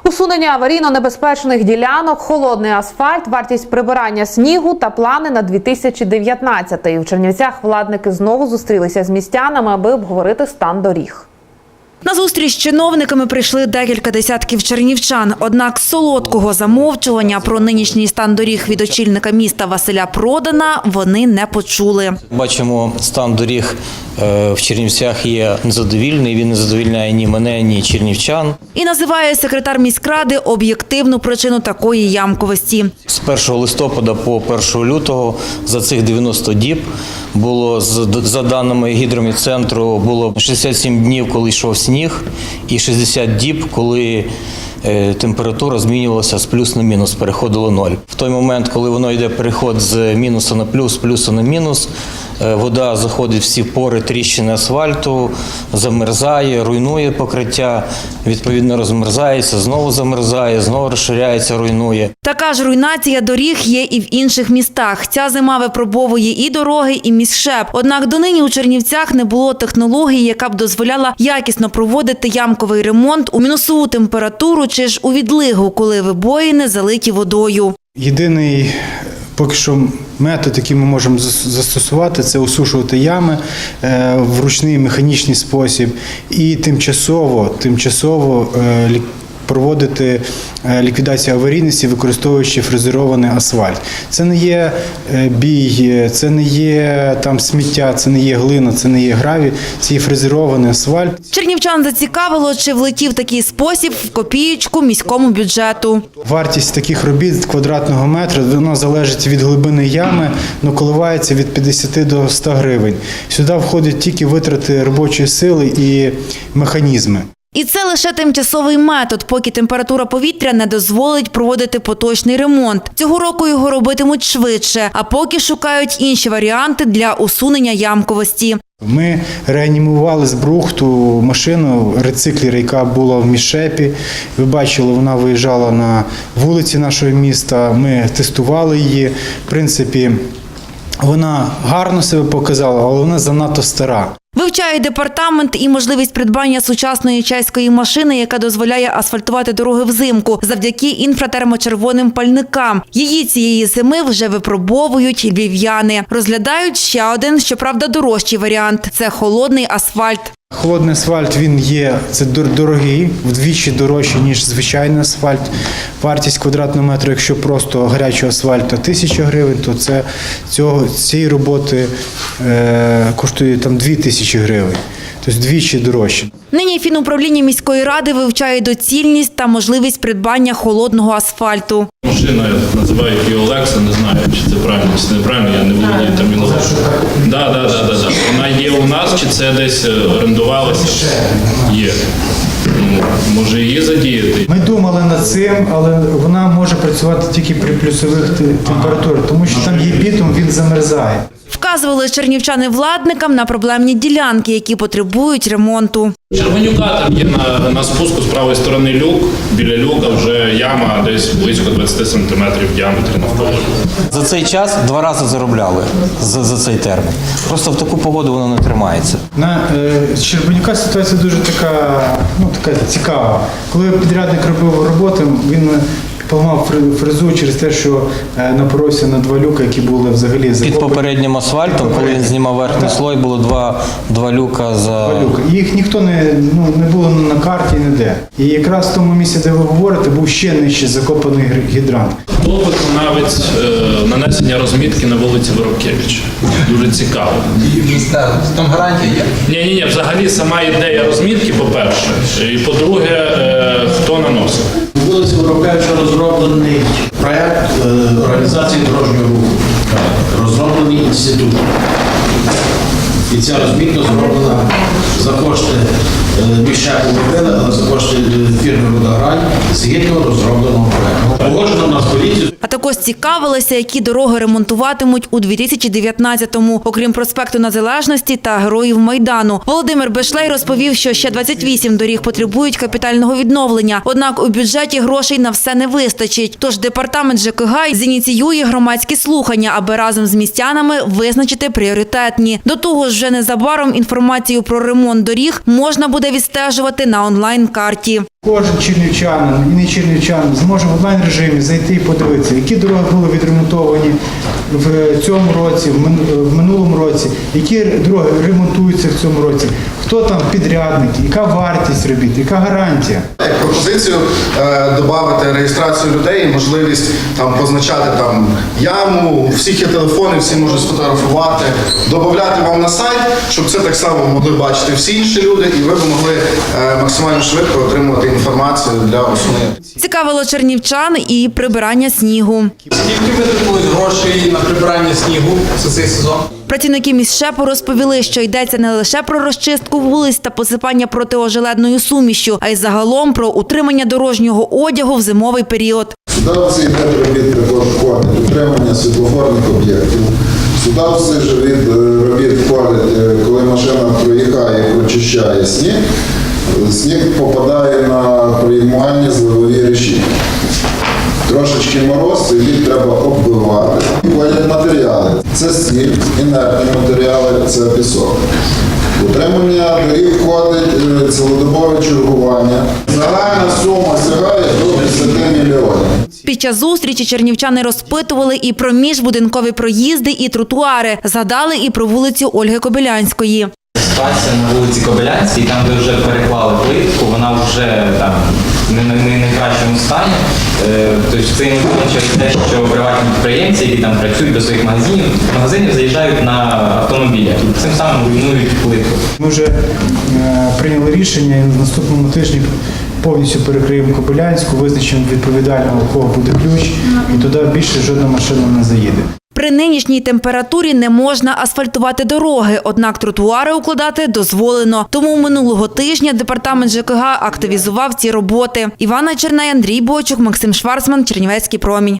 Усунення аварійно-небезпечних ділянок, холодний асфальт, вартість прибирання снігу та плани на 2019-й. У Чернівцях владники знову зустрілися з містянами, аби обговорити стан доріг. На зустріч з чиновниками прийшли декілька десятків чернівчан. Однак солодкого замовчування про нинішній стан доріг від очільника міста Василя Продана вони не почули. Бачимо, стан доріг в Чернівцях є незадовільний. Він не задовільняє ні мене, ні чернівчан. І називає секретар міськради об'єктивну причину такої ямковості. З 1 листопада по 1 лютого за цих 90 діб було, за даними гідромедцентру, було 67 днів, коли йшов сніг, і 60 діб, коли температура змінювалася з плюс на мінус, переходило 0. В той момент, коли воно йде переход з мінуса на плюс, плюса на мінус, вода заходить в всі пори, тріщини асфальту, замерзає, руйнує покриття, відповідно розмерзається, знову замерзає, знову розширяється, руйнує. Така ж руйнація доріг є і в інших містах. Ця зима випробовує і дороги, і міськшеп. Однак донині у Чернівцях не було технології, яка б дозволяла якісно проводити ямковий ремонт у мінусову температуру чи ж у відлигу, коли вибоїни залиті водою. Єдиний поки що метод, який ми можемо застосувати, це осушувати ями в ручний механічний спосіб і тимчасово проводити ліквідацію аварійності, використовуючи фрезерований асфальт. Це не є бій, це не є там сміття, це не є глина, це не є гравій, це є фрезерований асфальт. Чернівчан зацікавило, чи влетів такий спосіб в копієчку міському бюджету. Вартість таких робіт квадратного метра, вона залежить від глибини ями, але коливається від 50 до 100 гривень. Сюди входять тільки витрати робочої сили і механізми. І це лише тимчасовий метод, поки температура повітря не дозволить проводити поточний ремонт. Цього року його робитимуть швидше, а поки шукають інші варіанти для усунення ямковості. Ми реанімували з брухту машину рециклера, яка була в міськшепі. Ви бачили, вона виїжджала на вулиці нашого міста, ми тестували її. В принципі, вона гарно себе показала, але вона занадто стара. Вивчає департамент і можливість придбання сучасної чеської машини, яка дозволяє асфальтувати дороги взимку завдяки інфратермочервоним пальникам. Її цієї зими вже випробовують львів'яни. Розглядають ще один, щоправда, дорожчий варіант – це холодний асфальт. Холодний асфальт, він є, це дорогий, вдвічі дорожчий, ніж звичайний асфальт. Вартість квадратного метра, якщо просто гарячого асфальту 1000 гривень, то цієї роботи коштує там 2000 гривень. Тобто вдвічі дорожче. Нині фінуправління міської ради вивчає доцільність та можливість придбання холодного асфальту. Машина називають її Олекса, не знаю, чи це правильно, чи неправильно, я не володію термінологією. Да. Вона є у нас, чи це десь орендувалася? Є. Може її задіяти? Ми думали над цим, але вона може працювати тільки при плюсових температурах, тому що там є бітум, він замерзає. Вказували чернівчани владникам на проблемні ділянки, які потребують ремонту. Червонюка там є на спуску з правої сторони люк, біля люка вже яма десь близько 20 сантиметрів в діаметрі навколо. За цей час 2 рази заробляли за цей термін. Просто в таку погоду воно не тримається. На Щербанюка ситуація дуже така цікава. Коли підрядник робив роботи, він поламав фрезу через те, що напоровся на 2 люка, які були взагалі закопані. Під попереднім асфальтом, коли він знімав верхній слой, було два люка за... 2 люка. Їх ніхто не було на карті, ніде. І якраз в тому місці, де ви говорите, був ще нижче закопаний гідрант. Хто виконавець нанесення розмітки на вулиці Воробкевича? Дуже цікаво. Там гарантія є? Ні, взагалі сама ідея розмітки, по-перше, і по-друге, хто наносив. У вулиці Воробкевича розроблений проєкт організації дорожнього руху, розроблений інститут. І ця розмітка зроблена за кошти міщаку робили, але за кошти фірми «Водограй» згідно розробленого проєкту. Погоджено в нас поліцію. А також цікавилися, які дороги ремонтуватимуть у 2019-му, окрім проспекту Незалежності та Героїв Майдану. Володимир Бешлей розповів, що ще 28 доріг потребують капітального відновлення. Однак у бюджеті грошей на все не вистачить. Тож департамент ЖКГ зініціює громадські слухання, аби разом з містянами визначити пріоритетні. До того ж, вже незабаром інформацію про ремонт доріг можна буде відстежувати на онлайн-карті. Кожен чернівчанин і не чернівчанин зможе в онлайн-режимі зайти і подивитися, які дороги були відремонтовані в цьому році, в минулому році, які дороги ремонтуються в цьому році, хто там підрядник, яка вартість робіт, яка гарантія. Як пропозицію додати реєстрацію людей і можливість там позначати там яму, всіх є телефони, всі можуть сфотографувати, додати вам на сайт, щоб це так само могли бачити всі інші люди, і ви б могли максимально швидко отримувати інформацію для основних. Цікавило чернівчан і прибирання снігу. Скільки витрачають грошей на прибирання снігу за цей сезон? Працівники міськшепу розповіли, що йдеться не лише про розчистку вулиць та посипання протиожеледною сумішю, а й загалом про утримання дорожнього одягу в зимовий період. Сюди все йде робіт також входить утримання світлофорних об'єктів. Сюди все ж від робіт входить, коли машина проїхає і прочищає сніг, сніг попадає на приймальні зливові решітки. Трошечки мороз, цей лід треба оббивати. Входять матеріали. Це сніг, інертні матеріали, це пісок. Утримання доріг входить цілодобове чергування. Загальна сума сягає до 10 мільйонів. Під час зустрічі чернівчани розпитували і про міжбудинкові проїзди, і тротуари. Згадали і про вулицю Ольги Кобилянської. Ситуація на вулиці Кобилянській, там, де вже переклали плитку, вона вже там не в найкращому стані. Тобто це мотивує через те, що приватні підприємці, які там працюють до своїх магазинів заїжджають на автомобілях і цим самим руйнують плитку. Ми вже прийняли рішення і на наступному тижні повністю перекриємо Кобилянську, визначимо відповідального, у кого буде ключ, і туди більше жодна машина не заїде. При нинішній температурі не можна асфальтувати дороги, однак тротуари укладати дозволено. Тому минулого тижня департамент ЖКГ активізував ці роботи. Івана Черней, Андрій Бойчук, Максим Шварцман, Чернівецький промінь.